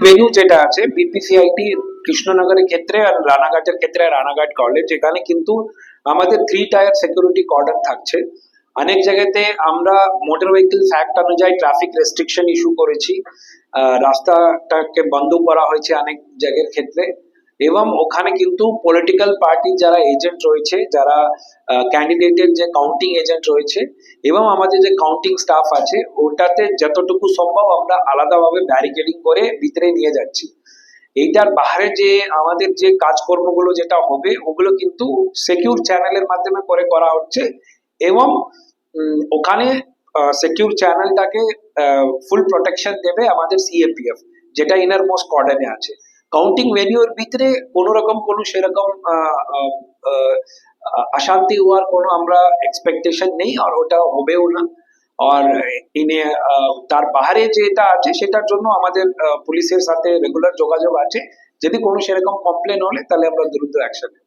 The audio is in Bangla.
ভেন্যু যেটা আছে বিপিসিআইটি কৃষ্ণনগরের ক্ষেত্রে আর রানাঘাটের ক্ষেত্রে রানাঘাট কলেজ, যেখানে কিন্তু আমাদের 3 টায়ার সিকিউরিটি কর্ডন থাকছে। অনেক জায়গাতে আমরা মোটর ভেহিকলস অ্যাক্ট অনুযায়ী ট্রাফিক রেস্ট্রিকশন ইস্যু করেছি, রাস্তাটাকে বন্ধ করা হয়েছে অনেক জায়গার ক্ষেত্রে। এবং ওখানে কিন্তু পলিটিক্যাল পার্টি যারা এজেন্ট রয়েছে, যারা ক্যান্ডিডেটের যে কাউন্টিং এজেন্ট রয়েছে এবং আমাদের যে কাউন্টিং স্টাফ আছে, ওটাতে যতটুকু সম্ভব আমরা আলাদাভাবে ব্যারিকেডিং করে ভিতরে নিয়ে যাচ্ছি। এইটার বাইরে যে আমাদের যে কাজকর্মগুলো যেটা হবে ওগুলো কিন্তু সিকিউর চ্যানেলের মাধ্যমে করে করা হচ্ছে। এবং ওখানে সিকিউর চ্যানেলটাকে ফুল প্রোটেকশন দেবে আমাদের সিএপিএফ, যেটা ইনার মোস্ট কর্ডনে আছে। কাউন্টিং ভেন্যুর ভিতরে কোনো রকম কোনো সেরকম অশান্তি হওয়ার কোনো আমরা এক্সপেকটেশন নেই, আর ওটা হবেও না। আর ইনে তার বাইরে যেটা আছে সেটার জন্য আমাদের পুলিশের সাথে রেগুলার যোগাযোগ আছে। যদি কোনো সেরকম কমপ্লেন হলে তাহলে আমরা দ্রুত অ্যাকশন নেব।